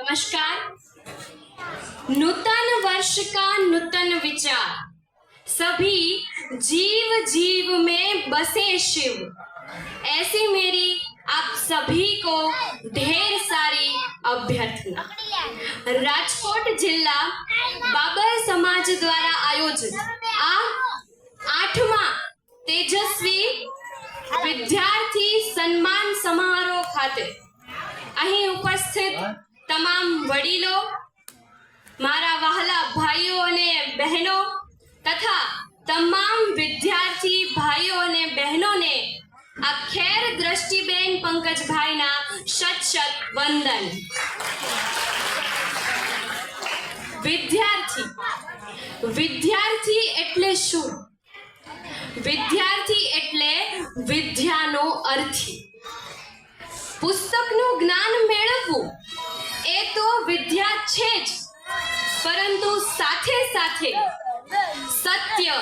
नमस्कार। नूतन वर्ष का नूतन विचार, सभी जीव जीव में बसे शिव, ऐसी मेरी आप सभी को ढेर सारी अभ्यर्थना। राजकोट जिला बाबर समाज द्वारा आयोजित आ 8मा तेजस्वी विद्यार्थी सन्मान समारोह खाते અહીં ઉપસ્થિત તમામ વડીલો, મારા વહાલા ભાઈઓ અને બહેનો તથા તમામ વિદ્યાર્થી ભાઈઓ અને બહેનોને આ ખેર દ્રષ્ટિબેન પંકજભાઈના શત શત વંદન। વિદ્યાર્થી એટલે શું? વિદ્યાર્થી એટલે વિદ્યાનો અર્થી। પુસ્તકનું જ્ઞાન મેળવવું એ તો વિદ્યા છે જ, પરંતુ સાથે સાથે સત્ય,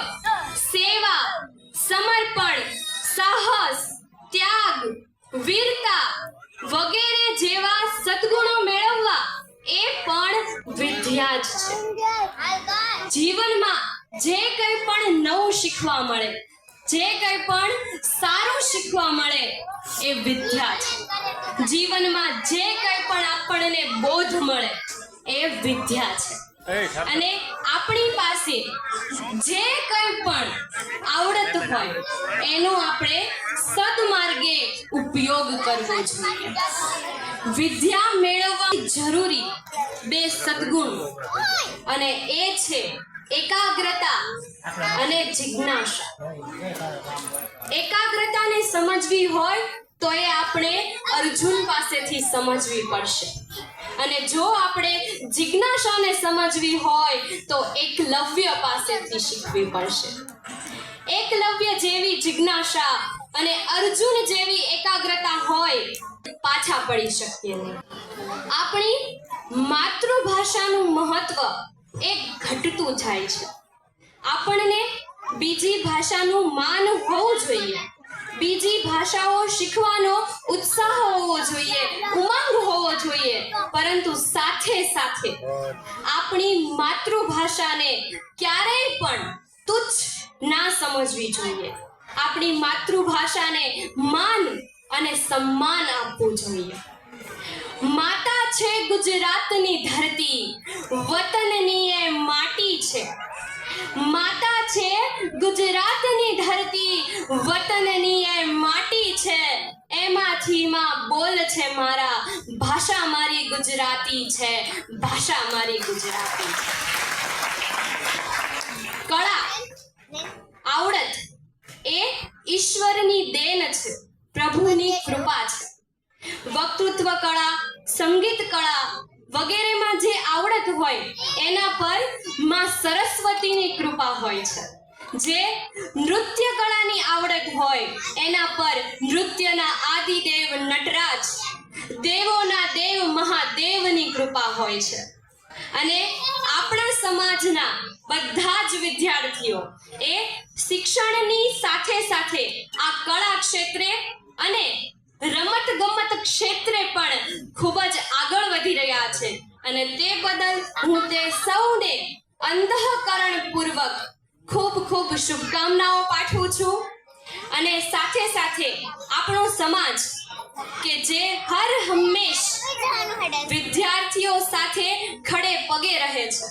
સેવા, સમર્પણ, સાહસ, ત્યાગ, વીરતા વગેરે જેવા સદ્ગુણો મેળવવા એ પણ વિદ્યા જ છે। જીવનમાં જે કંઈ પણ નવું શીખવા મળે, જે કંઈ પણ સારું શીખવા મળે એ વિદ્યા છે। જીવનમાં જે કંઈ પણ આપણને બોધ મળે એ વિદ્યા છે। અને આપણી પાસે જે કંઈ પણ આવડત હોય એનો આપણે સદમાર્ગે ઉપયોગ કરવો જોઈએ। વિદ્યા મેળવવા જરૂરી બે સદ્ગુણ, અને એ છે એકાગ્રતા અને જિજ્ઞાસા। એકાગ્રતાને સમજવી હોય તો એ આપણે અર્જુન પાસેથી સમજવી પડશે, અને જો આપણે જિજ્ઞાસાને સમજવી હોય તો એકલવ્ય પાસેથી શીખવી પડશે। એકલવ્ય જેવી જિજ્ઞાસા અને અર્જુન જેવી એકાગ્રતા હોય પાછા પડી શકીએ નહીં। આપણી માતૃભાષાનું મહત્વ એ ઘટતું જાય છે। આપણને બીજી ભાષાનું માન હોવું જોઈએ, બીજી ભાષાઓ શીખવાનો ઉત્સાહ હોવો જોઈએ, ઉમંગ હોવો જોઈએ, પરંતુ સાથે સાથે આપણી માતૃભાષાને ક્યારેય પણ તુચ્છ ના સમજવી જોઈએ। આપણી માતૃભાષાને માન અને સન્માન આપવું જોઈએ। માતા છે ગુજરાતની ધરતી, વતનની એ માટી છે। માતા છે ગુજરાતની ધરતી, વતનની એ માટી છે। એમાંથી માં બોલ છે મારા, ભાષા મારી ગુજરાતી છે, ભાષા મારી ગુજરાતી છે। કળા, આવડત એ ઈશ્વરની દેન છે, પ્રભુની કૃપા છે। વક્તૃત્વ કળા, સંગીત કળા વગેરેમાં જે આવડત હોય એના પર માં સરસ્વતીની કૃપા હોય છે। જે નૃત્ય કળાની આવડત હોય એના પર નૃત્યના આદિદેવ નટરાજ, દેવોના દેવ મહાદેવની કૃપા હોય છે। અને આપણા સમાજના બધા જ વિદ્યાર્થીઓ એ શિક્ષણની સાથે સાથે આ કળા ક્ષેત્રે અને રમત ગમત ક્ષેત્રે પણ ખૂબ જ આગળ વધી રહ્યા છે, અને તે બદલ હું તે સૌને અંતઃકરણપૂર્વક ખૂબ ખૂબ શુભકામનાઓ પાઠવું છું। અને સાથે સાથે આપણો સમાજ કે જે હર હંમેશ વિદ્યાર્થીઓ સાથે ખડે પગે રહે છે,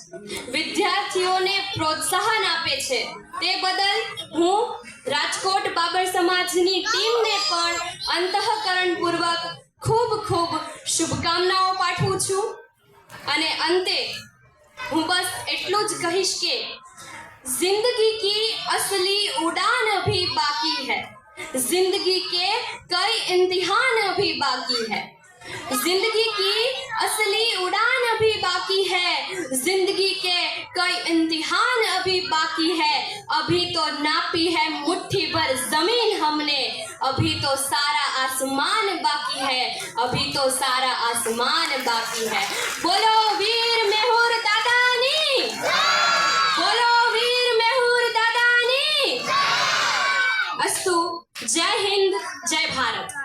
વિદ્યાર્થીઓને પ્રોત્સાહન આપે છે, તે બદલ હું રાજકોટ બાબર સમાજની ટીમને પણ અંતઃકરણપૂર્વક ખૂબ ખૂબ શુભકામનાઓ પાઠવું છું। અને અંતે હું બસ એટલું જ કહીશ કે जिंदगी की असली उड़ान अभी बाकी है, जिंदगी के कई इम्तिहान अभी बाकी है, जिंदगी की असली उड़ान अभी बाकी है, जिंदगी के कई इम्तिहान अभी बाकी है। अभी तो नापी है मुट्ठी भर जमीन हमने, अभी तो सारा आसमान बाकी है, अभी तो सारा आसमान बाकी है। बोलो वीर मेहुर दादानी, बोलो वीर मेहुर दादानी। अस्तु। जय हिंद, जय भारत।